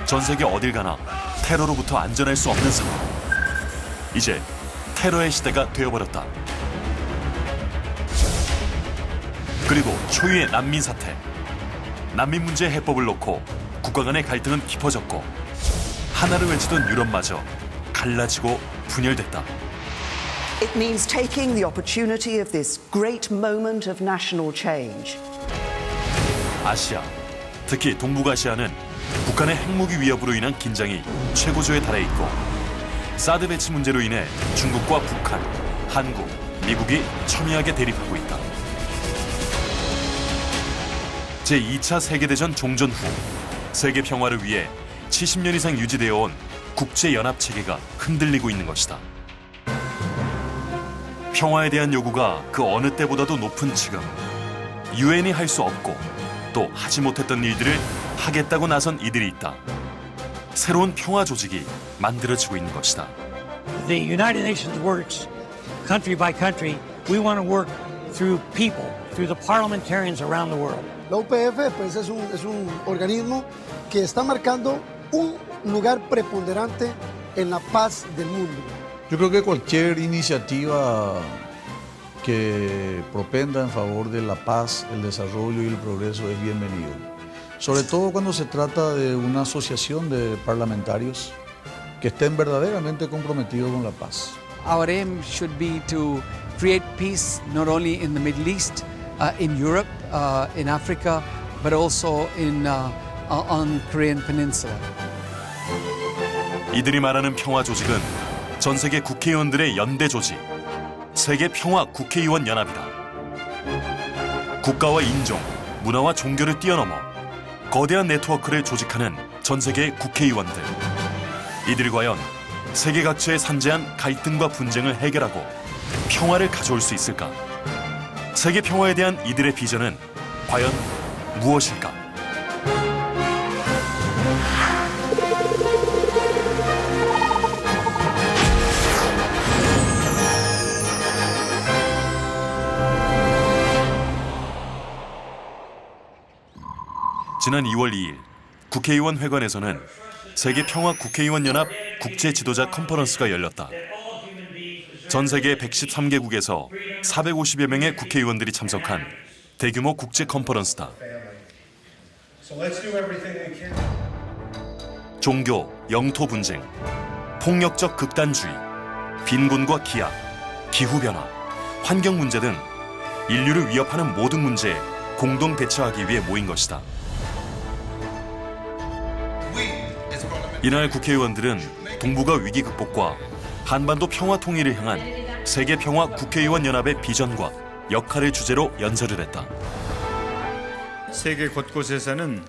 전 세계 어딜 가나 테러로부터 안전할 수 없는 상황. 이제 테러의 시대가 되어버렸다. 그리고 초유의 난민 사태. 난민 문제 해법을 놓고 국가 간의 갈등은 깊어졌고 하나를 외치던 유럽마저 갈라지고 분열됐다. It means taking the opportunity of this great moment of national change. 아시아, 특히 동북아시아는 북한의 핵무기 위협으로 인한 긴장이 최고조에 달해 있고 사드 배치 문제로 인해 중국과 북한, 한국, 미국이 첨예하게 대립하고 있다. 제2차 세계대전 종전 후 세계 평화를 위해 70년 이상 유지되어 온 국제연합체계가 흔들리고 있는 것이다. 평화에 대한 요구가 그 어느 때보다도 높은 지금 유엔이 할 수 없고 또 하지 못했던 일들을 하겠다고 나선 이들이 있다. 새로운 평화 조직이 만들어지고 있는 것이다. The United Nations works country by country. We want to work through people, through the parliamentarians around the world. La UPF pues, es un organismo que está marcando un lugar preponderante en la paz del mundo. Yo creo que cualquier iniciativa que propenda en favor de la paz, el desarrollo y el progreso es bienvenido. Sobre todo cuando se trata de una asociación de parlamentarios que estén verdaderamente comprometidos con la paz. Our aim should be to create peace not only in the Middle East, in Europe, in Africa, but also on Korean Peninsula. 이들이 말하는 평화 조직은 전 세계 국회의원들의 연대 조직, 세계 평화 국회의원 연합이다. 국가와 인종, 문화와 종교를 뛰어넘어 거대한 네트워크를 조직하는 전 세계 국회의원들. 이들이 과연 세계 각처에 산재한 갈등과 분쟁을 해결하고 평화를 가져올 수 있을까? 세계 평화에 대한 이들의 비전은 과연 무엇일까? 지난 2월 2일 국회의원 회관에서는 세계 평화 국회의원 연합 국제 지도자 컨퍼런스가 열렸다. 전 세계 113개국에서 450여 명의 국회의원들이 참석한 대규모 국제 컨퍼런스다. 종교, 영토 분쟁, 폭력적 극단주의, 빈곤과 기아, 기후변화, 환경 문제 등 인류를 위협하는 모든 문제에 공동 대처하기 위해 모인 것이다. 이날 국회의원들은 동북아 위기 극복과 한반도 평화 통일을 향한 세계 평화 국회의원 연합의 비전과 역할을 주제로 연설을 했다. 세계 곳곳에서는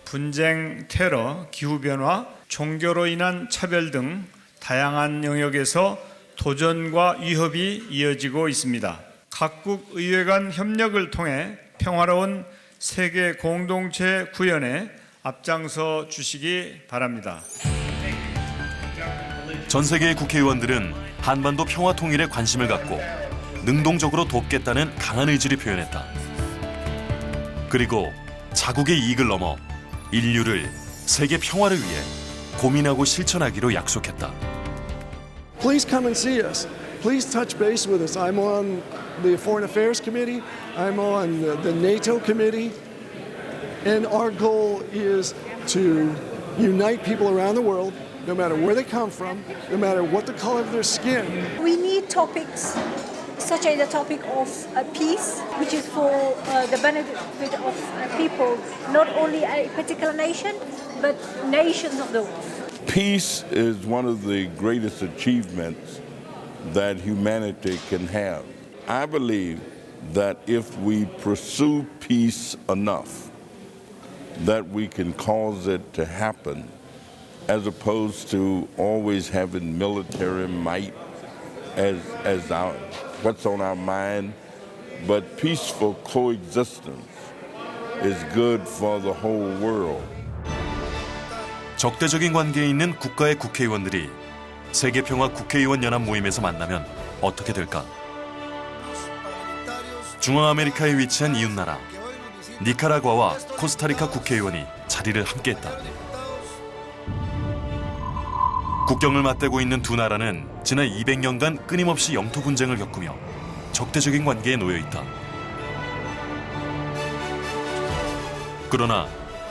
분쟁, 테러, 기후변화, 종교로 인한 차별 등 다양한 영역에서 도전과 위협이 이어지고 있습니다. 각국 의회 간 협력을 통해 평화로운 세계 공동체 구현에 앞장서 주시기 바랍니다. 전 세계의 국회의원들은 한반도 평화 통일에 관심을 갖고 능동적으로 돕겠다는 강한 의지를 표현했다. 그리고 자국의 이익을 넘어 인류를 세계 평화를 위해 고민하고 실천하기로 약속했다. Please come and see us. Please touch base with us. I'm on the Foreign Affairs Committee. I'm on the NATO Committee. And our goal is to unite people around the world, no matter where they come from, no matter what the color of their skin. We need topics such as the topic of peace, which is for the benefit of people, not only a particular nation, but nations of the world. Peace is one of the greatest achievements that humanity can have. I believe that if we pursue peace enough, that we can cause it to happen, as opposed to always having military might as what's on our mind. But peaceful coexistence is good for the whole world. 적대적인 관계에 있는 국가의 국회의원들이 세계평화 국회의원 연합 모임에서 만나면 어떻게 될까? 중앙아메리카에 위치한 이웃나라 니카라과와 코스타리카 국회의원이 자리를 함께했다. 국경을 맞대고 있는 두 나라는 지난 200년간 끊임없이 영토 분쟁을 겪으며 적대적인 관계에 놓여 있다. 그러나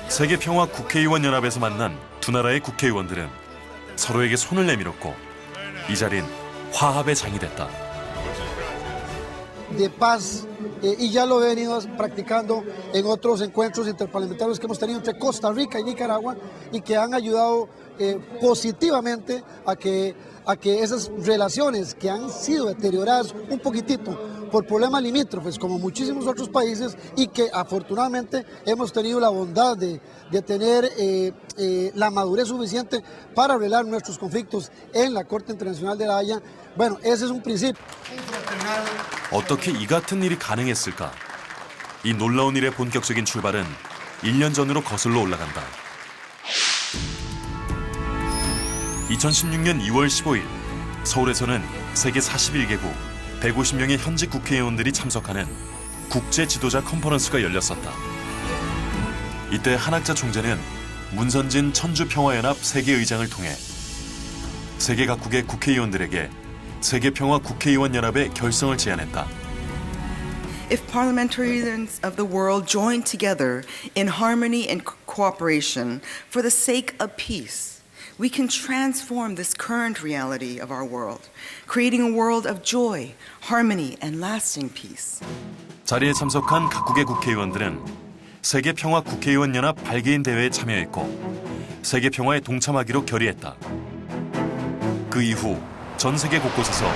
세계평화 국회의원 연합에서 만난 두 나라의 국회의원들은 서로에게 손을 내밀었고 이 자리는 화합의 장이 됐다. De paz y ya lo he venido practicando en otros encuentros interparlamentarios que hemos tenido entre Costa Rica y Nicaragua y que han ayudado positivamente a que esas relaciones que han sido deterioradas un poquitito por problemas limítrofes como muchísimos otros países y que afortunadamente hemos tenido la bondad de tener la madurez suficiente para arreglar nuestros conflictos en la Corte Internacional de la Haya. Bueno, ese es un principio. 어떻게 이 같은 일이 가능했을까? 이 놀라운 일의 본격적인 출발은 1년 전으로 거슬러 올라간다. 2016년 2월 15일 서울에서는 세계 41개국 150명의 현직 국회의원들이 참석하는 국제 지도자 컨퍼런스가 열렸었다. 이때 한학자 총재는 문선진 천주평화연합 세계의장을 통해 세계 각국의 국회의원들에게 세계평화 국회의원 연합의 결성을 제안했다. If parliamentarians of the world join together in harmony and cooperation for the sake of peace, we can transform this current reality of our world, creating a world of joy, harmony, and lasting peace. 자리에 참석한 각국의 국회의원들은 세계평화 국회의원 연합 발기인 대회에 참여했고 세계평화에 동참하기로 결의했다. 그 이후 전 세계 곳곳에서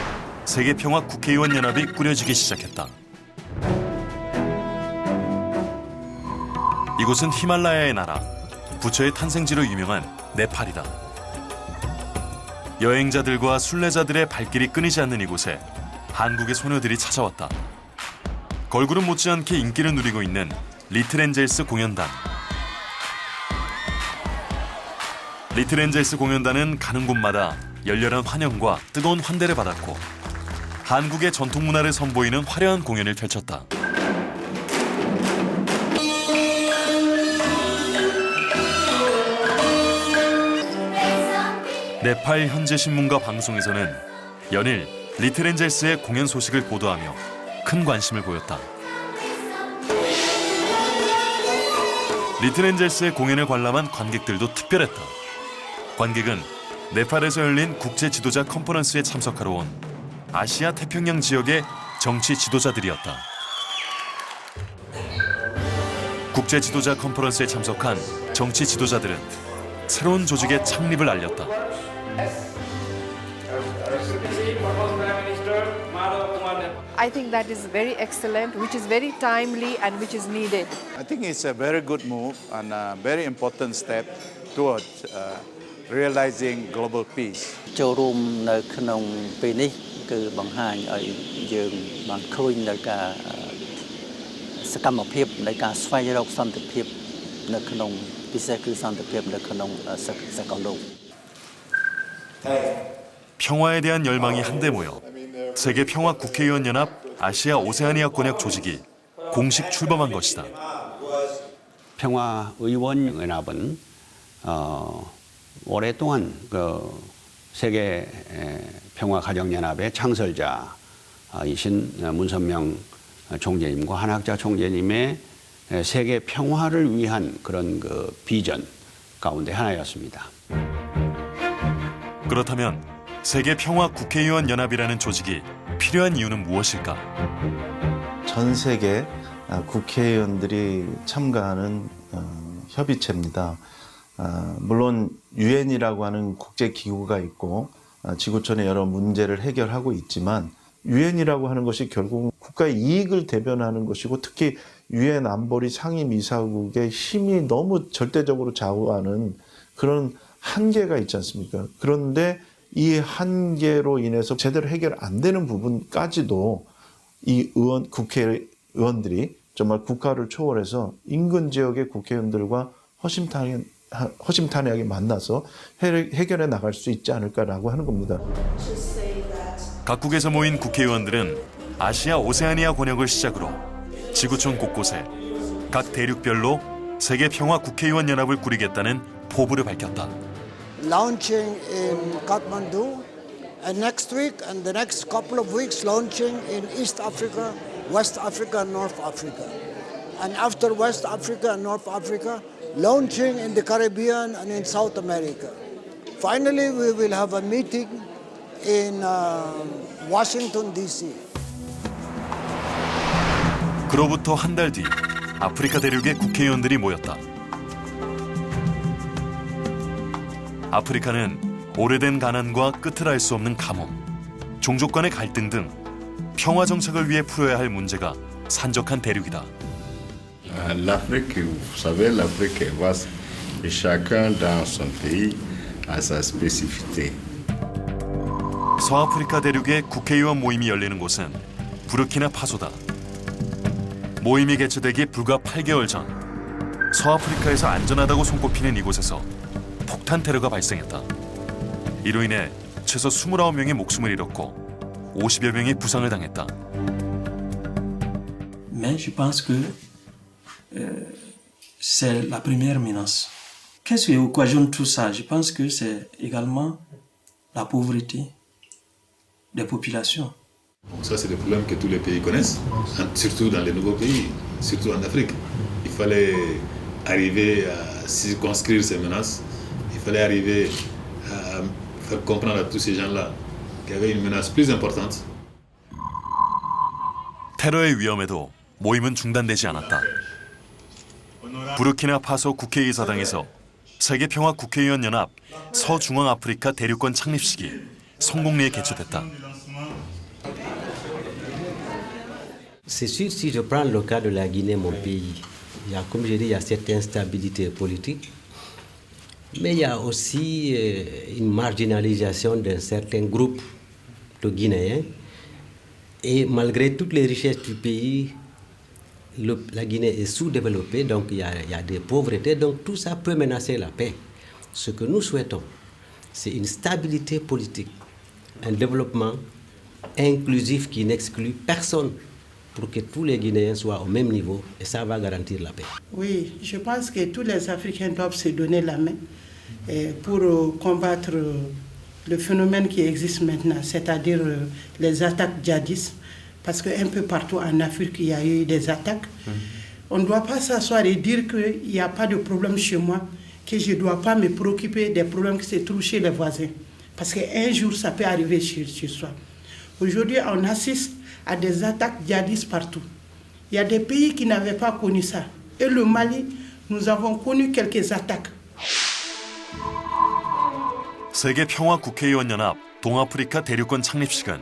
세계평화 국회의원 연합이 꾸려지기 시작했다. 이곳은 히말라야의 나라, 부처의 탄생지로 유명한 네팔이다. 여행자들과 순례자들의 발길이 끊이지 않는 이곳에 한국의 소녀들이 찾아왔다. 걸그룹 못지않게 인기를 누리고 있는 리틀 엔젤스 공연단. 리틀 엔젤스 공연단은 가는 곳마다 열렬한 환영과 뜨거운 환대를 받았고 한국의 전통 문화를 선보이는 화려한 공연을 펼쳤다. 네팔 현지 신문과 방송에서는 연일 리틀 엔젤스의 공연 소식을 보도하며 큰 관심을 보였다. 리틀 엔젤스의 공연을 관람한 관객들도 특별했다. 관객은 네팔에서 열린 국제 지도자 컨퍼런스에 참석하러 온 아시아 태평양 지역의 정치 지도자들이었다. 국제 지도자 컨퍼런스에 참석한 정치 지도자들은 새로운 조직의 창립을 알렸다. I think that is very excellent, which is very timely and which is needed. I think it's a very good move and a very important step towards realizing global peace. ចូលរួមនៅក្នុងពេលនេះគឺបង្ហាញឲ្យយើងបានឃើញនៅការសកម្មភាពនៃការស្វែងរកសន្តិភាពនៅក្នុងពិសេសគឺសន្តិភាពនៅក្នុងសកលលោក 평화에 대한 열망이 한데 모여 세계평화 국회의원 연합 아시아 오세아니아 권역 조직이 공식 출범한 것이다. 평화의원 연합은 오랫동안 세계 평화가정연합의 창설자이신 문선명 총재님과 한학자 총재님의 세계 평화를 위한 그런 비전 가운데 하나였습니다. 그렇다면 세계평화 국회의원 연합이라는 조직이 필요한 이유는 무엇일까? 전 세계 국회의원들이 참가하는 협의체입니다. 물론 유엔이라고 하는 국제기구가 있고 지구촌의 여러 문제를 해결하고 있지만 유엔이라고 하는 것이 결국 국가의 이익을 대변하는 것이고 특히 유엔 안보리 상임이사국의 힘이 너무 절대적으로 좌우하는 그런 한계가 있지 않습니까? 그런데 이 한계로 인해서 제대로 해결 안 되는 부분까지도 이 국회의원들이 정말 국가를 초월해서 인근 지역의 국회의원들과 허심탄회하게 만나서 해결해 나갈 수 있지 않을까라고 하는 겁니다. 각국에서 모인 국회의원들은 아시아 오세아니아 권역을 시작으로 지구촌 곳곳에 각 대륙별로 세계평화 국회의원 연합을 꾸리겠다는 포부를 밝혔다. launching in Kathmandu, and next week and the next couple of weeks launching in East Africa, West Africa, and North Africa. And after West Africa and North Africa, launching in the Caribbean and in South America. Finally, we will have a meeting in Washington, D.C. 그로부터 한 달 뒤 아프리카 대륙의 국회의원들이 모였다. 아프리카는 오래된 가난과 끝을 알 수 없는 가뭄, 종족 간의 갈등 등 평화 정책을 위해 풀어야 할 문제가 산적한 대륙이다. L'Afrique, vous savez, l'Afrique est vaste et chacun dans son pays a sa spécificité. 서아프리카 대륙의 국회의원 모임이 열리는 곳은 부르키나파소다. 모임이 개최되기 불과 8개월 전 서아프리카에서 안전하다고 손꼽히는 이곳에서 폭탄 테러가 발생했다. 이로 인해 최소 29명이 목숨을 잃었고 50여 명이 부상을 당했다. Mais je pense que c'est la première menace. Qu'est-ce qui occasionne tout ça? Je pense que c'est également la pauvreté des populations. Donc ça, c'est des problèmes que tous les pays connaissent, surtout dans les nouveaux pays, surtout en Afrique. Il fallait arriver à circonscrire ces menaces. Il fallait arriver à faire comprendre à tous ces gens-là qu'il y avait une menace plus importante. 테러의 위험에도 모임은 중단되지 않았다. 부르키나파소 국회의사당에서 세계평화 국회의원 연합 서중앙아프리카 대륙권 창립식이 성공리에 개최됐다. C'est sûr, si je prends le cas de la Guinée, mon pays, comme je dis, il y a cette instabilité politique, mais il y a aussi une marginalisation d'un certain groupe de Guinéens. Et malgré toutes les richesses du pays, la Guinée est sous-développée, donc il y a des pauvretés, donc tout ça peut menacer la paix. Ce que nous souhaitons, c'est une stabilité politique, un développement inclusif qui n'exclut personne, pour que tous les Guinéens soient au même niveau, et ça va garantir la paix. Oui, je pense que tous les Africains doivent se donner la main pour combattre le phénomène qui existe maintenant, c'est-à-dire les attaques djihadistes, parce qu'un peu partout en Afrique, il y a eu des attaques. On ne doit pas s'asseoir et dire qu'il n'y a pas de problème chez moi, que je ne dois pas me préoccuper des problèmes qui se trouvent chez les voisins, parce qu'un jour, ça peut arriver chez soi. Aujourd'hui, on assiste à des attaques djihadistes partout. Il y a des pays qui n'avaient pas connu ça. Et le Mali, nous avons connu quelques attaques. 세계 평화 국회의원 연합 동아프리카 대륙권 창립식은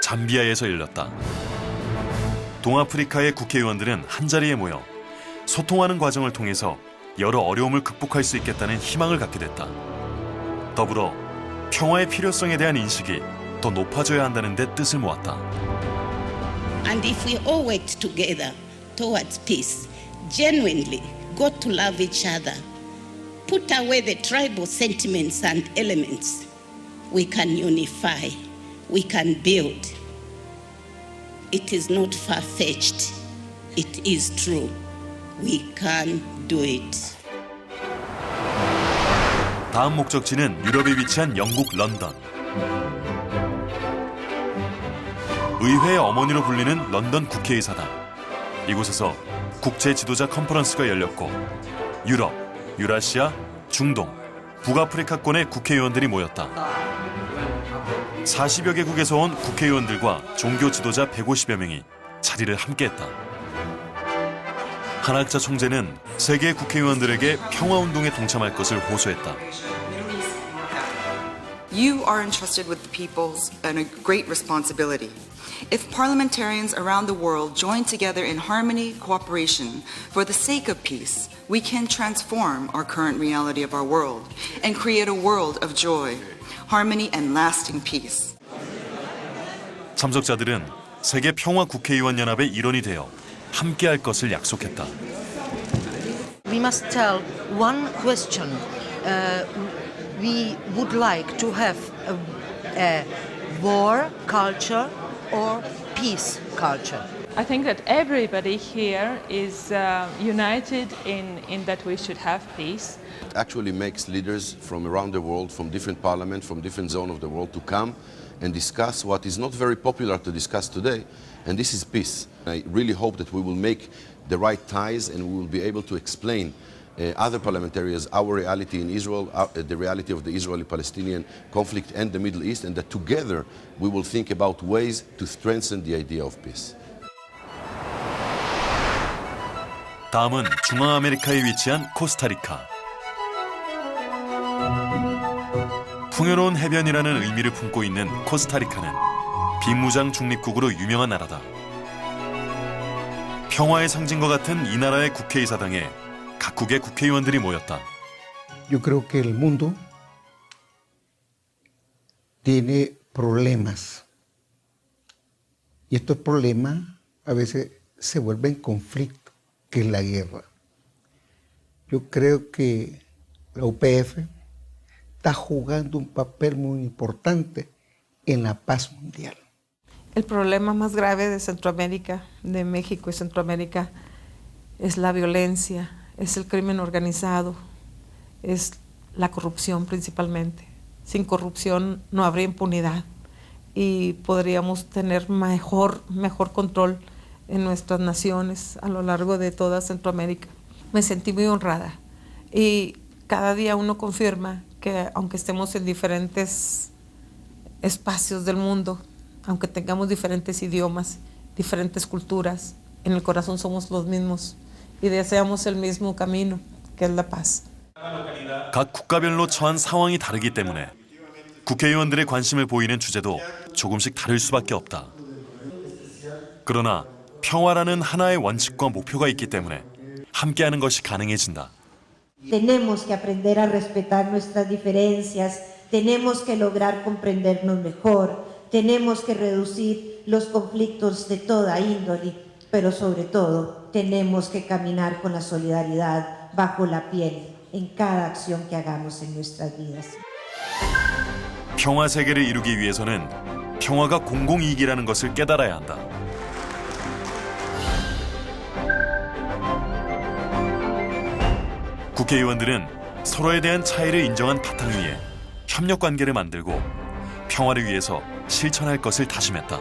잠비아에서 열렸다. 동아프리카의 국회의원들은 한자리에 모여 소통하는 과정을 통해서 여러 어려움을 극복할 수 있겠다는 희망을 갖게 됐다. 더불어 평화의 필요성에 대한 인식이 더 높아져야 한다는 데 뜻을 모았다. And if we all worked together towards peace, genuinely got to love each other, put away the tribal sentiments and elements, we can unify, we can build. It is not far-fetched, it is true. We can do it. 다음 목적지는 유럽에 위치한 영국 런던. 의회의 어머니로 불리는 런던 국회의사당. 이곳에서 국제 지도자 컨퍼런스가 열렸고 유럽, 유라시아, 중동, 북아프리카권의 국회의원들이 모였다. 40여 개국에서 온 국회의원들과 종교 지도자 150여 명이 자리를 함께했다. 한학자 총재는 세계 국회의원들에게 평화운동에 동참할 것을 호소했다. You are entrusted with the peoples and a great responsibility. If parliamentarians around the world join together in harmony, cooperation, for the sake of peace, we can transform our current reality of our world and create a world of joy, harmony, and lasting peace. 참석자들은 세계 평화 국회의원 연합의 일원이 되어 함께할 것을 약속했다. We must tell one question. We would like to have a war culture or peace culture. I think that everybody here is united in that we should have peace. Actually makes leaders from around the world, from different parliaments, from different zones of the world to come and discuss what is not very popular to discuss today, and this is peace. I really hope that we will make the right ties and we will be able to explain other parliamentarians our reality in Israel, the reality of the Israeli-Palestinian conflict and the Middle East, and that together we will think about ways to strengthen the idea of peace. 다음은 중앙아메리카에 위치한 코스타리카. 풍요로운 해변이라는 의미를 품고 있는 코스타리카는 비무장 중립국으로 유명한 나라다. 평화의 상징과 같은 이 나라의 국회의사당에 각국의 국회의원들이 모였다. Yo creo que el mundo tiene problemas. Y estos problemas a veces se vuelven conflictos, que es la guerra. Yo creo que la UPF está jugando un papel muy importante en la paz mundial. El problema más grave de Centroamérica, de México y Centroamérica, es la violencia, es el crimen organizado, es la corrupción principalmente. Sin corrupción no habría impunidad y podríamos tener mejor control en nuestras naciones a lo largo de toda Centroamérica. Me sentí muy honrada y cada día uno confirma que aunque estemos en diferentes espacios del mundo, aunque tengamos diferentes idiomas, diferentes culturas, en el corazón somos los mismos y deseamos el mismo camino, que es la paz. 각 국가별로 처한 상황이 다르기 때문에 국회의원들의 관심을 보이는 주제도 조금씩 다를 수밖에 없다. 그러나 평화라는 하나의 원칙과 목표가 있기 때문에 함께하는 것이 가능해진다. Tenemos que aprender a respetar nuestras diferencias, tenemos que lograr comprendernos mejor, tenemos que reducir los conflictos de toda índole, pero sobre todo tenemos que caminar con la solidaridad bajo la piel en cada acción que hagamos en nuestras vidas. 평화 세계를 이루기 위해서는 평화가 공공이익이라는 것을 깨달아야 한다. 국회의원들은 서로에 대한 차이를 인정한 바탕 위에 협력 관계를 만들고 평화를 위해서 실천할 것을 다짐했다.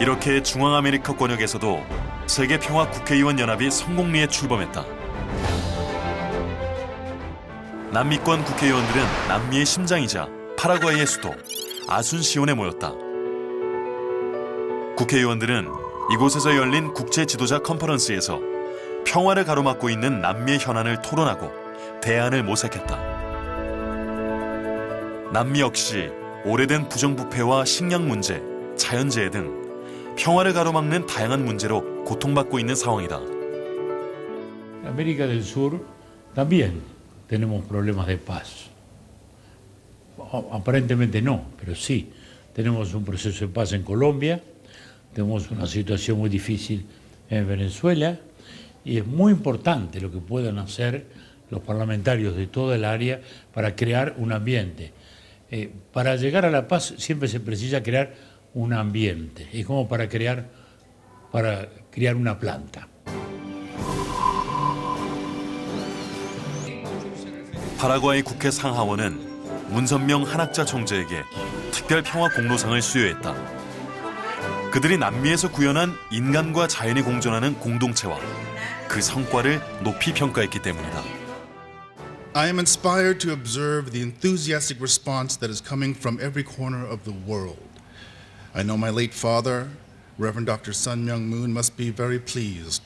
이렇게 중앙아메리카 권역에서도 세계평화 국회의원 연합이 성공리에 출범했다. 남미권 국회의원들은 남미의 심장이자 파라과이의 수도 아순시온에 모였다. 국회의원들은 이곳에서 열린 국제 지도자 컨퍼런스에서 평화를 가로막고 있는 남미의 현안을 토론하고 대안을 모색했다. 남미 역시 오래된 부정부패와 식량 문제, 자연재해 등 평화를 가로막는 다양한 문제로 고통받고 있는 상황이다. América del Sur también tenemos problemas de paz. Aparentemente no, pero sí. Tenemos un proceso de paz en Colombia. Tenemos una situación muy difícil en Venezuela y es muy importante lo que puedan hacer los parlamentarios de toda el área para crear un ambiente. Para llegar a la paz siempre se precisa crear un ambiente, es como para crear una planta. 파라과이 국회 상하원은 문선명 한학자 총재에게 특별 평화 공로상을 수여했다. 그들이 남미에서 구현한 인간과 자연이 공존하는 공동체와 그 성과를 높이 평가했기 때문이다. I am inspired to observe the enthusiastic response that is coming from every corner of the world. I know my late father, Reverend Dr. Sun Myung Moon, must be very pleased,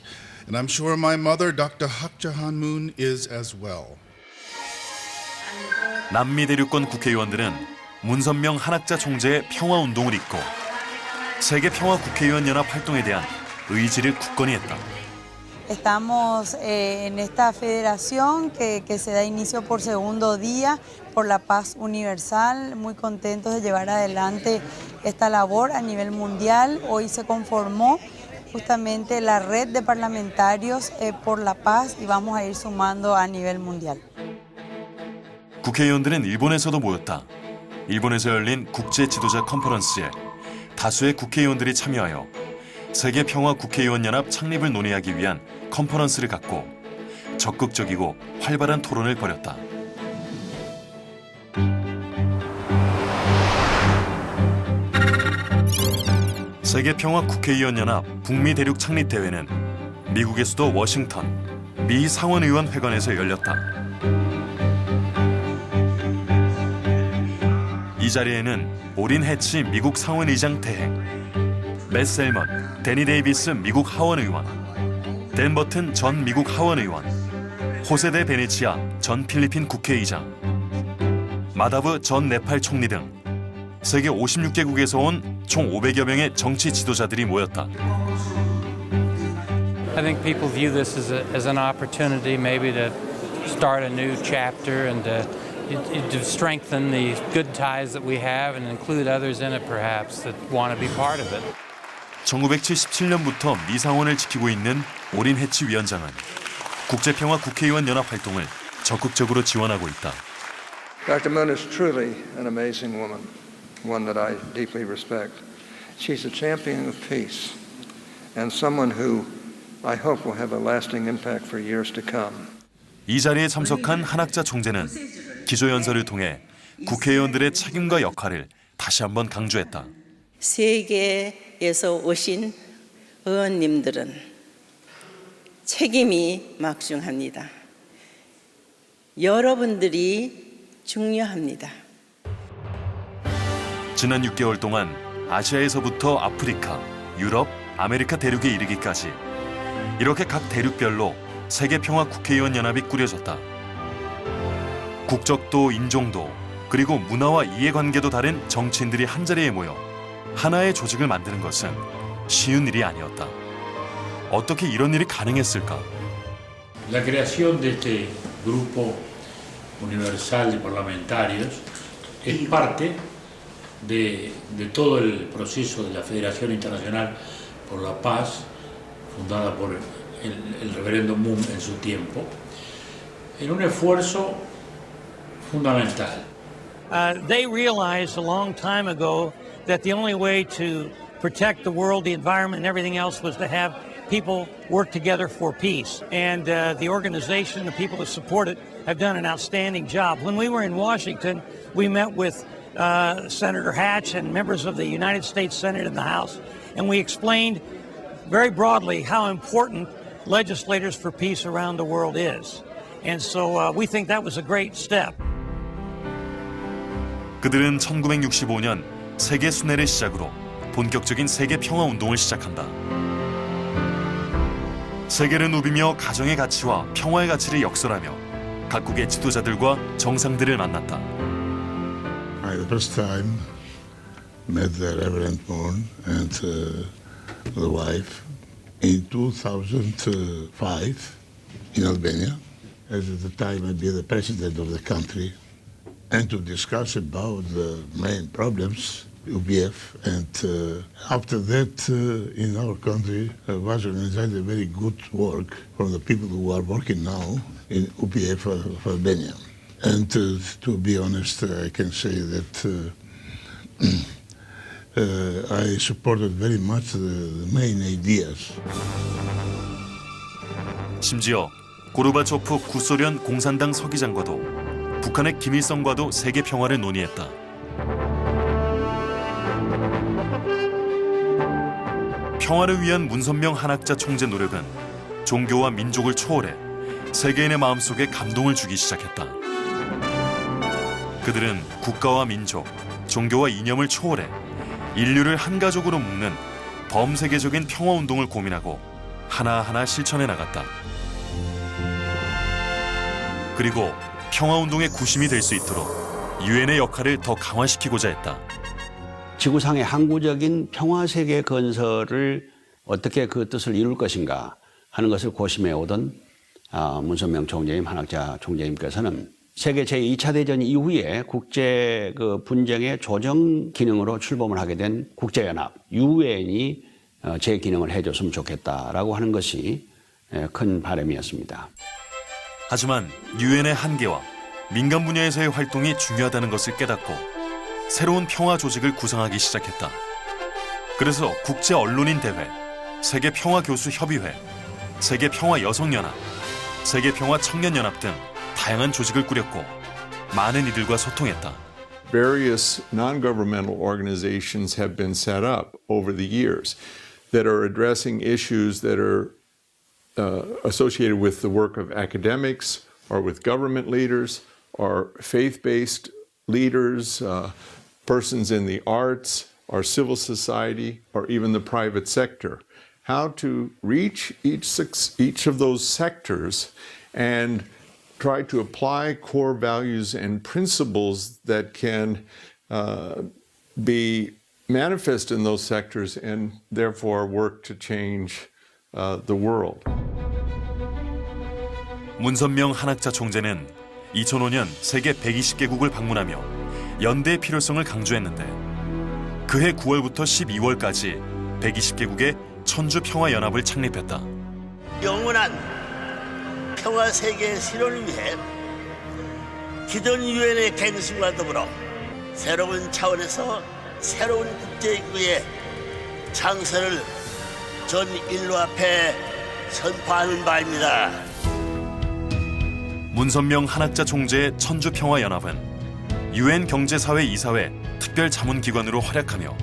and I'm sure my mother, Dr. Hak Jahan Moon, is as well. 남미 대륙권 국회의원들은 문선명 한학자 총재의 평화운동을 잇고 세계평화국회의원연합 활동에 대한 의지를 굳건히 했다. Estamos en esta federación que se da inicio por segundo día por la paz universal, muy contentos de llevar adelante esta labor a nivel mundial. Hoy se conformó justamente la red de parlamentarios por la paz y vamos a ir sumando a nivel mundial. 국회의원들은 일본에서도 모였다. 일본에서 열린 국제 지도자 컨퍼런스에 다수의 국회의원들이 참여하여 세계평화국회의원연합 창립을 논의하기 위한 컨퍼런스를 갖고 적극적이고 활발한 토론을 벌였다. 세계평화국회의원연합 북미대륙 창립대회는 미국의 수도 워싱턴 미 상원의원회관에서 열렸다. 이 자리에는 오린 해치 미국 상원의장 대행, 맷 셀먼, 데니 데이비스 미국 하원의원, 댄 버튼 전 미국 하원의원, 호세 데 베네치아 전 필리핀 국회의장, 마다브 전 네팔 총리 등 세계 56개국에서 온 총 500여 명의 정치 지도자들이 모였다. I think people view this as an opportunity maybe to start a new chapter and to strengthen the good ties that we have and include others in it perhaps that want to be part of it. 1977년부터 미 상원을 지키고 있는 오린 해치 위원장은 국제평화 국회의원 연합 활동을 적극적으로 지원하고 있다. Dr. Moon is truly an amazing woman, one that I deeply respect. She's a champion of peace and someone who I hope will have a lasting impact for years to come. 이 자리에 참석한 한학자 총재는 기조연설을 통해 국회의원들의 책임과 역할을 다시 한번 강조했다. 세계에서 오신 의원님들은 책임이 막중합니다. 여러분들이 중요합니다. 지난 6개월 동안 아시아에서부터 아프리카, 유럽, 아메리카 대륙에 이르기까지 이렇게 각 대륙별로 세계평화국회의원연합이 꾸려졌다. 국적도 인종도 그리고 문화와 이해관계도 다른 정치인들이 한자리에 모여 하나의 조직을 만드는 것은 쉬운 일이 아니었다. 어떻게 이런 일이 가능했을까? La creación de este grupo universal de parlamentarios es parte de todo el proceso de la Federación Internacional por la Paz, fundada por el reverendo Moon en su tiempo, en un esfuerzo fundamental. They realized a long time ago that the only way to protect the world, the environment, and everything else was to have people work together for peace. And the organization, the people that support it, have done an outstanding job. When we were in Washington, we met with Senator Hatch and members of the United States Senate and the House, and we explained very broadly how important legislators for peace around the world is. And so we think that was a great step. 그들은 1965년 세계 순회를 시작으로 본격적인 세계 평화 운동을 시작한다. 세계를 누비며 가정의 가치와 평화의 가치를 역설하며 각국의 지도자들과 정상들을 만났다. I the first time met the Reverend Moon and the wife in 2005 in Albania. As at the time I'd be the president of the country, and to discuss about the main problems, UPF, and after that in our country was organized a very good work from the people who are working now in UPF of Albania. And to be honest, I can say that I supported very much the main ideas. 심지어 고르바초프 구소련 공산당 서기장과도 북한의 김일성과도 세계 평화를 논의했다. 평화를 위한 문선명 한학자 총재 노력은 종교와 민족을 초월해 세계인의 마음속에 감동을 주기 시작했다. 그들은 국가와 민족, 종교와 이념을 초월해 인류를 한 가족으로 묶는 범세계적인 평화운동을 고민하고 하나하나 실천해 나갔다. 그리고 평화운동의 구심이 될 수 있도록 유엔의 역할을 더 강화시키고자 했다. 지구상의 항구적인 평화세계 건설을 어떻게 그 뜻을 이룰 것인가 하는 것을 고심해 오던 문선명 총재님, 한학자 총재님께서는 세계 제2차 대전 이후에 국제 분쟁의 조정 기능으로 출범을 하게 된 국제연합, 유엔이 제 기능을 해줬으면 좋겠다라고 하는 것이 큰 바람이었습니다. 하지만 유엔의 한계와 민간 분야에서의 활동이 중요하다는 것을 깨닫고 새로운 평화 조직을 구상하기 시작했다. 그래서 국제 언론인 대회, 세계 평화 교수 협의회, 세계 평화 여성연합, 세계 평화 청년연합 등 다양한 조직을 꾸렸고 많은 이들과 소통했다. Various non-governmental organizations have been set up over the years that are addressing issues that are associated with the work of academics or with government leaders or faith-based leaders, persons in the arts or civil society or even the private sector. How to reach each of those sectors and try to apply core values and principles that can be manifest in those sectors and therefore work to change the world. 문선명 한학자 총재는 2005년 세계 120개국을 방문하며 연대의 필요성을 강조했는데 그해 9월부터 12월까지 120개국의 천주평화연합을 창립했다. 영원한 평화 세계 실현을 위해 기존 유엔의 갱신과 더불어 새로운 차원에서 새로운 국제기구의 창설을 전 인류 앞에 선포하는 바입니다. 문선명 한학자 총재의 천주평화연합은 유엔 경제사회 특별자문기관으로 활약하며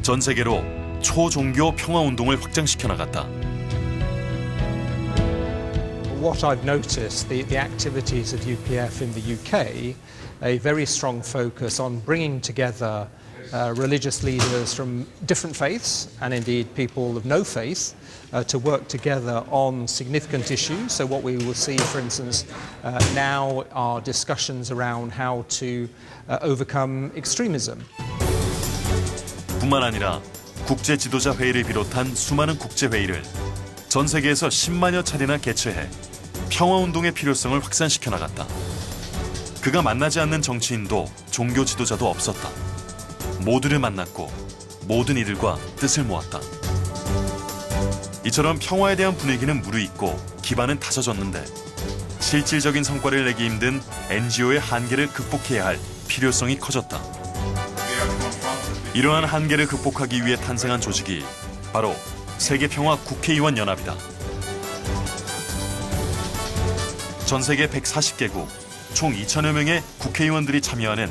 전 세계로 초종교 평화운동을 확장시켜 나갔다. What I've noticed, the activities of UPF in the UK, a very strong focus on bringing together religious leaders from different faiths and indeed people of no faith to work together on significant issues. So what we will see, for instance, now are discussions around how to overcome extremism. 뿐만 아니라 국제 지도자 회의를 비롯한 수많은 국제 회의를 전 세계에서 10만여 차례나 개최해 평화운동의 필요성을 확산시켜 나갔다. 그가 만나지 않는 정치인도 종교 지도자도 없었다. 모두를 만났고 모든 이들과 뜻을 모았다. 이처럼 평화에 대한 분위기는 무르익고 기반은 다져졌는데 실질적인 성과를 내기 힘든 NGO의 한계를 극복해야 할 필요성이 커졌다. 이러한 한계를 극복하기 위해 탄생한 조직이 바로 세계평화 국회의원 연합이다. 전 세계 140개국, 총 2천여 명의 국회의원들이 참여하는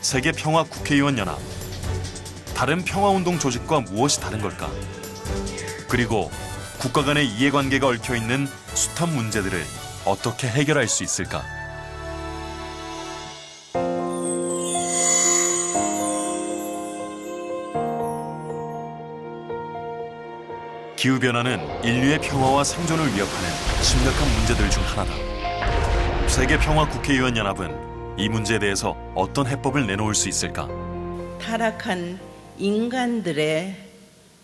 세계평화 국회의원 연합. 다른 평화운동 조직과 무엇이 다른 걸까? 그리고 국가 간의 이해관계가 얽혀있는 숱한 문제들을 어떻게 해결할 수 있을까? 기후변화는 인류의 평화와 생존을 위협하는 심각한 문제들 중 하나다. 세계평화 국회의원 연합은 이 문제에 대해서 어떤 해법을 내놓을 수 있을까? 타락한 인간들의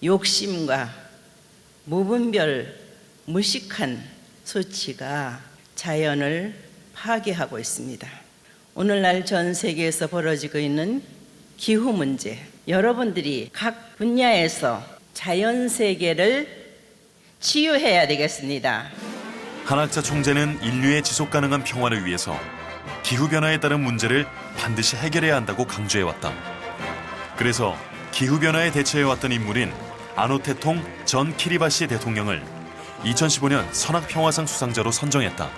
욕심과 무분별 무식한 소치가 자연을 파괴하고 있습니다. 오늘날 전 세계에서 벌어지고 있는 기후 문제, 여러분들이 각 분야에서 자연 세계를 치유해야 되겠습니다. 한학자 총재는 인류의 지속 가능한 평화를 위해서 기후변화에 따른 문제를 반드시 해결해야 한다고 강조해왔다. 그래서 기후변화에 대처해왔던 인물인 아노테통 전 키리바시 대통령을 2015년 선악평화상 수상자로 선정했다.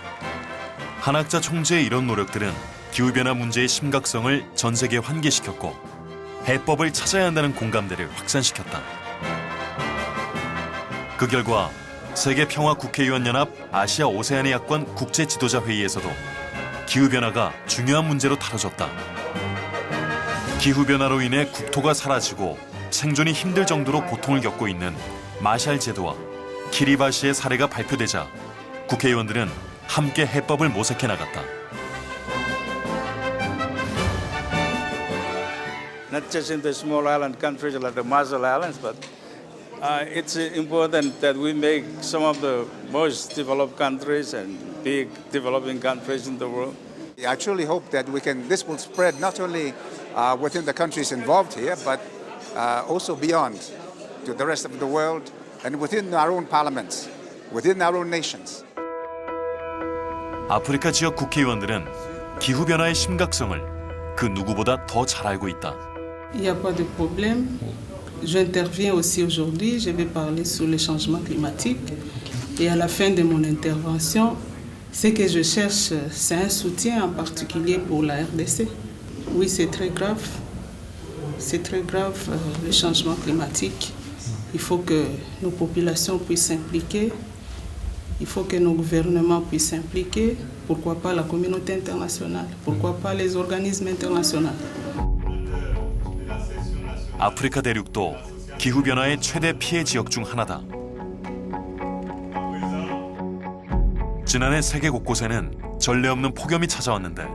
한학자 총재의 이런 노력들은 기후변화 문제의 심각성을 전 세계에 환기시켰고 해법을 찾아야 한다는 공감대를 확산시켰다. 그 결과 세계평화국회의원연합 아시아 오세아니아 야권 국제지도자회의에서도 기후변화가 중요한 문제로 다뤄졌다. 기후변화로 인해 국토가 사라지고 생존이 힘들 정도로 고통을 겪고 있는 마샬 제도와 키리바시의 사례가 발표되자 국회의원들은 함께 해법을 모색해 나갔다. Not just in the small island countries like the Marshall Islands, but it's important that we make some of the most developed countries and big developing countries in the world. I truly hope that this will spread not only within the countries involved here, but also beyond to the rest of the world and within our own parliaments, within our own nations. 아프리카 지역 국회의원들은 기후변화의 심각성을 그 누구보다 더 잘 알고 있다. Il n'y a pas de problème. J'interviens aussi aujourd'hui. Je vais parler sur le changement climatique. Et à la fin de mon intervention, ce que je cherche, c'est un soutien en particulier pour la RDC. Oui, c'est très grave. C'est très grave, le changement climatique. Il faut que nos populations puissent s'impliquer. Il faut que nos gouvernements puissent s'impliquer. Pourquoi pas la communauté internationale? Pourquoi pas les organismes internationaux? 아프리카 대륙도 기후변화의 최대 피해 지역 중 하나다. 지난해 세계 곳곳에는 전례 없는 폭염이 찾아왔는데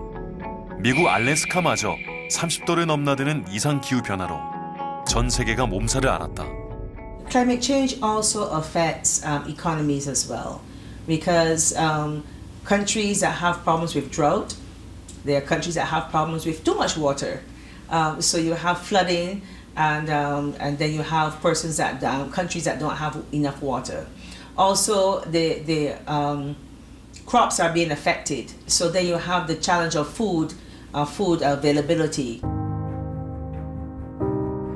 미국 알래스카마저 30도를 넘나드는 이상 기후 변화로 전 세계가 몸살을 앓았다. Climate change also affects economies as well, because countries that have problems with drought, there are countries that have problems with too much water. So you have flooding, and then you have countries that don't have enough water. Also, the crops are being affected. So then you have the challenge of food availability.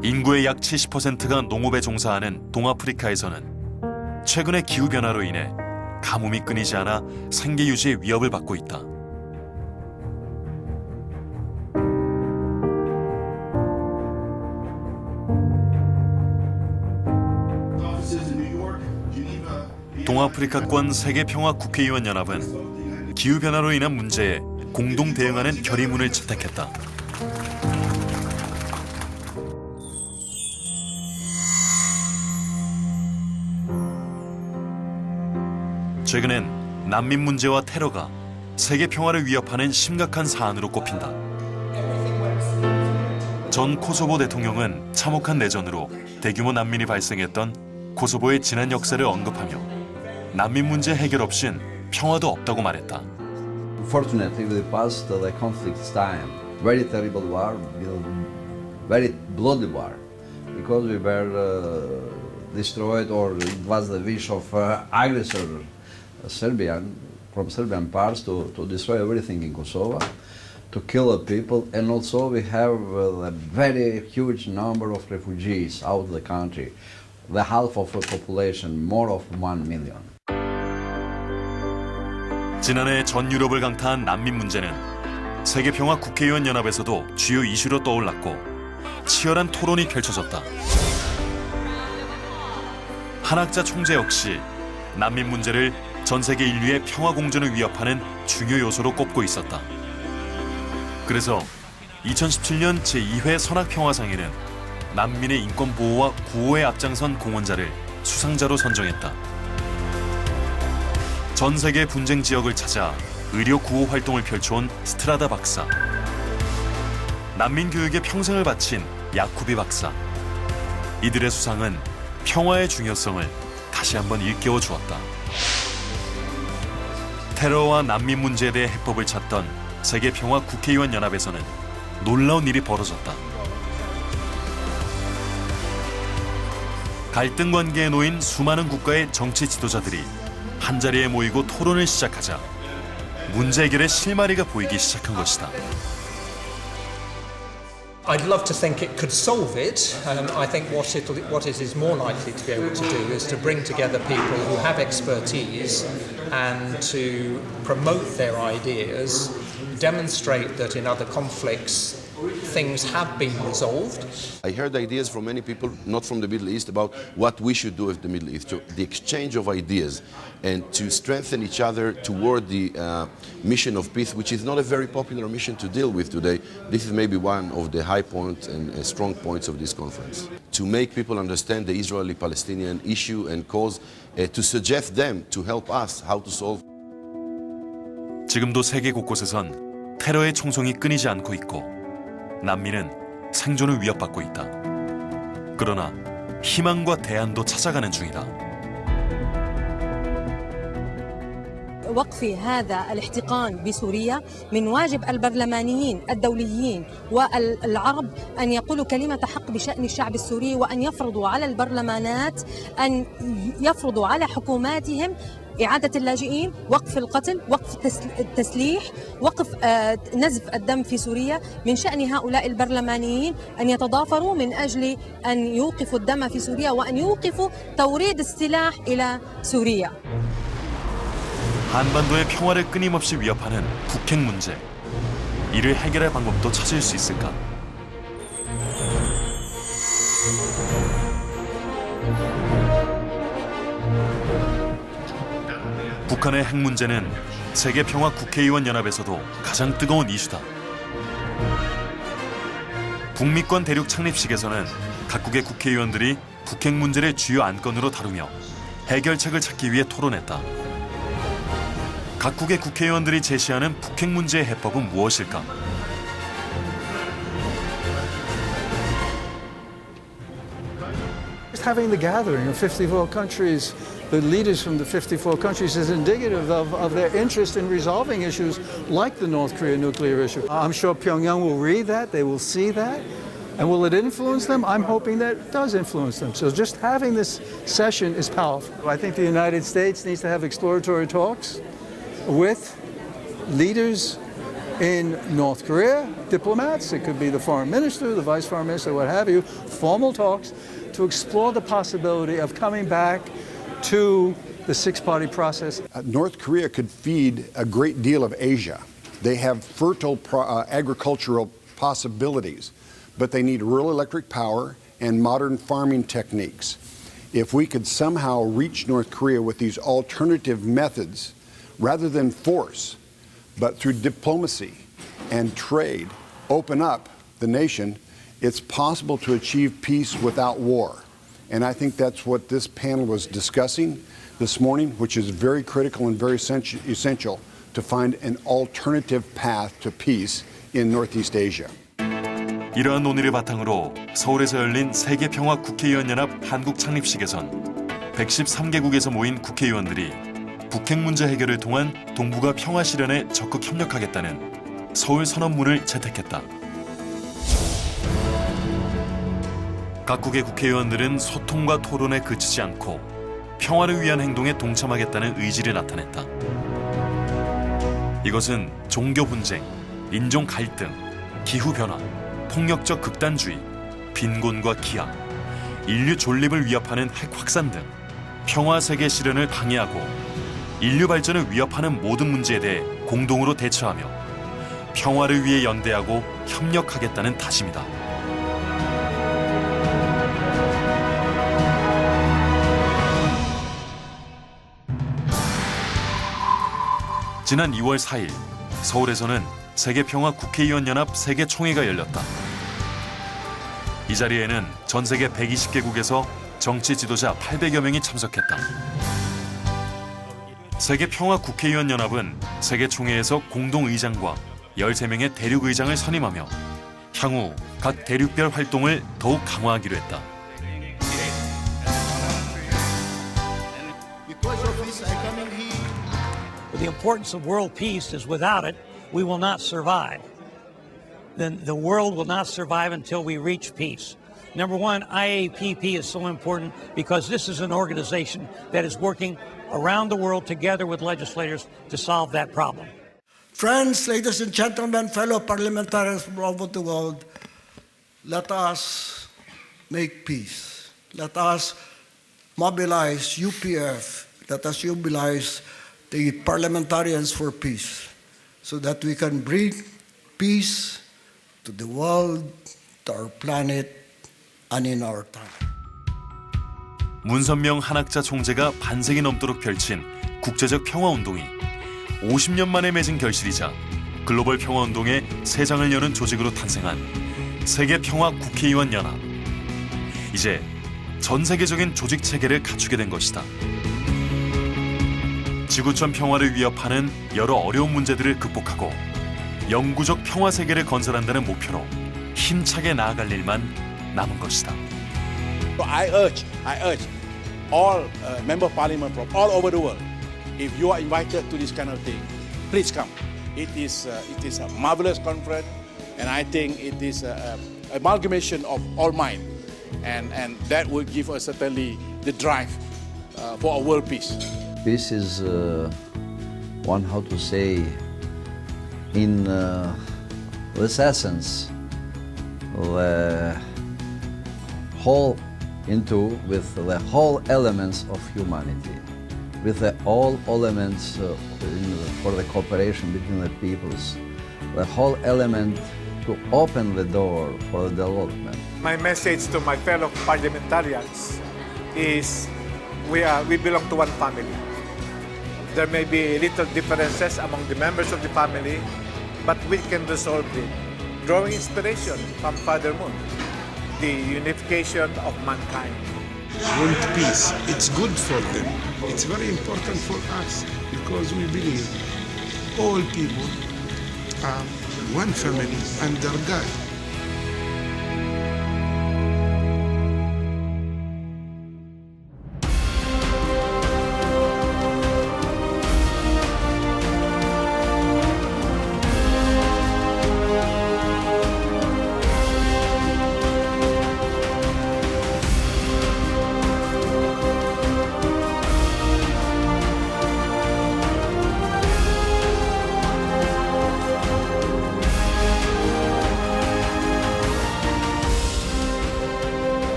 인구의 약 70%가 농업에 종사하는 동아프리카에서는 최근의 기후변화로 인해 가뭄이 끊이지 않아 생계 유지의 위협을 받고 있다. 동아프리카권 세계평화국회의원연합은 기후변화로 인한 문제에 공동 대응하는 결의문을 채택했다. 최근엔 난민 문제와 테러가 세계 평화를 위협하는 심각한 사안으로 꼽힌다. 전 코소보 대통령은 참혹한 내전으로 대규모 난민이 발생했던 코소보의 지난 역사를 언급하며 난민 문제 해결 없인 평화도 없다고 말했다. Unfortunately, we passed the conflict's time, very terrible war, very bloody war, because we were destroyed, or it was the wish of aggressor from Serbian parts to destroy everything in Kosovo, to kill the people, and also we have a very huge number of refugees out of the country, the half of the population, more of 1 million. 지난해 전 유럽을 강타한 난민 문제는 세계평화국회의원연합에서도 주요 이슈로 떠올랐고 치열한 토론이 펼쳐졌다. 한학자 총재 역시 난민 문제를 전 세계 인류의 평화 공존을 위협하는 중요 요소로 꼽고 있었다. 그래서 2017년 제2회 선악평화상에는 난민의 인권 보호와 구호에 앞장선 공헌자를 수상자로 선정했다. 전 세계 분쟁 지역을 찾아 의료 구호 활동을 펼쳐온 스트라다 박사, 난민 교육에 평생을 바친 야쿠비 박사. 이들의 수상은 평화의 중요성을 다시 한번 일깨워 주었다. 테러와 난민 문제에 대해 해법을 찾던 세계평화국회의원연합에서는 놀라운 일이 벌어졌다. 갈등 관계에 놓인 수많은 국가의 정치 지도자들이 한자리에 모이고 토론을 시작하자 문제 해결의 실마리가 보이기 시작한 것이다. I'd love to think it could solve it. I think what it is more likely to be able to do is to bring together people who have expertise and to promote their ideas, demonstrate that in other conflicts things have been resolved. I heard ideas from many people, not from the Middle East, about what we should do with the Middle East. So the exchange of ideas and to strengthen each other toward the mission of peace, which is not a very popular mission to deal with today. This is maybe one of the high points and strong points of this conference. To make people understand the Israeli-Palestinian issue and cause, to suggest them to help us how to solve. 지금도 세계 곳곳에선 테러의 총성이 끊이지 않고 있고 난민은 생존을 위협받고 있다. 그러나 희망과 대안도 찾아가는 중이다. وقف هذا الاحتقان بسوريا من واجب البرلمانيين الدوليين والعرب أن يقولوا كلمة حق بشأن الشعب السوري وأن يفرضوا على البرلمانات أن يفرضوا على حكوماتهم إعادة اللاجئين، وقف القتل، وقف التسليح، وقف نزف الدم في سوريا. من شأن هؤلاء البرلمانيين أن يتضافروا من أجل أن يوقفوا الدم في سوريا وأن يوقفوا توريد السلاح إلى سوريا. 한반도의 평화를 끊임없이 위협하는 북핵 문제. 이를 해결할 방법도 찾을 수 있을까? 북한의 핵 문제는 세계평화 국회의원 연합에서도 가장 뜨거운 이슈다. 북미권 대륙 창립식에서는 각국의 국회의원들이 북핵 문제를 주요 안건으로 다루며 해결책을 찾기 위해 토론했다. 각국의 국회의원들이 제시하는 북핵 문제의 해법은 무엇일까? Having the gathering of 54 countries, the leaders from the 54 countries, is indicative of their interest in resolving issues like the North Korea nuclear issue. I'm sure Pyongyang will read that, they will see that. And will it influence them? I'm hoping that it does influence them. So just having this session is powerful. I think the United States needs to have exploratory talks with leaders in North Korea, diplomats, it could be the foreign minister, the vice foreign minister, what have you, formal talks to explore the possibility of coming back to the six-party process. North Korea could feed a great deal of Asia. They have fertile agricultural possibilities, but they need rural electric power and modern farming techniques. If we could somehow reach North Korea with these alternative methods, rather than force, but through diplomacy and trade, open up the nation, it's possible to achieve peace without war. And I think that's what this panel was discussing this morning, which is very critical and very essential to find an alternative path to peace in Northeast Asia. 이러한 논의를 바탕으로 서울에서 열린 세계평화 국회의원 연합 한국 창립식에선 113개국에서 모인 국회의원들이 북핵 문제 해결을 통한 동북아 평화 실현에 적극 협력하겠다는 서울 선언문을 채택했다. 각국의 국회의원들은 소통과 토론에 그치지 않고 평화를 위한 행동에 동참하겠다는 의지를 나타냈다. 이것은 종교 분쟁, 인종 갈등, 기후 변화, 폭력적 극단주의, 빈곤과 기아, 인류 존립을 위협하는 핵 확산 등 평화 세계 실현을 방해하고 인류 발전을 위협하는 모든 문제에 대해 공동으로 대처하며 평화를 위해 연대하고 협력하겠다는 다짐이다. 지난 2월 4일 서울에서는 세계평화 국회의원 연합 세계총회가 열렸다. 이 자리에는 전 세계 120개국에서 정치 지도자 800여 명이 참석했다. 세계평화 국회의원 연합은 세계총회에서 공동의장과 13명의 대륙의장을 선임하며 향후 각 대륙별 활동을 더욱 강화하기로 했다. The importance of world peace is without it, we will not survive. Then the world will not survive until we reach peace. Number one, IAPP is so important because this is an organization that is working around the world together with legislators to solve that problem. Friends, ladies and gentlemen, fellow parliamentarians from all over the world, let us make peace. Let us mobilize UPF. Let us mobilize the parliamentarians for peace so that we can bring peace to the world, to our planet, and in our time. 문선명 한학자 총재가 반세기 넘도록 펼친 국제적 평화운동이 50년 만에 맺은 결실이자 글로벌 평화운동의 새 장을 여는 조직으로 탄생한 세계평화 국회의원 연합. 이제 전 세계적인 조직 체계를 갖추게 된 것이다. 지구촌 평화를 위협하는 여러 어려운 문제들을 극복하고 영구적 평화 세계를 건설한다는 목표로 힘차게 나아갈 일만 남은 것이다. I urge all member parliament from all over the world, if you are invited to this kind of thing, please come. It is a marvelous conference, and I think it is an amalgamation of all mind, and that will give us certainly the drive for a world peace. peace is one, how to say, in this essence, the whole with the whole elements of humanity, with the all elements for the cooperation between the peoples, the whole element to open the door for the development. My message to my fellow parliamentarians is we belong to one family. There may be little differences among the members of the family, but we can resolve it, drawing inspiration from Father Moon, the unification of mankind. Want peace. It's good for them. It's very important for us because we believe all people are one family under God.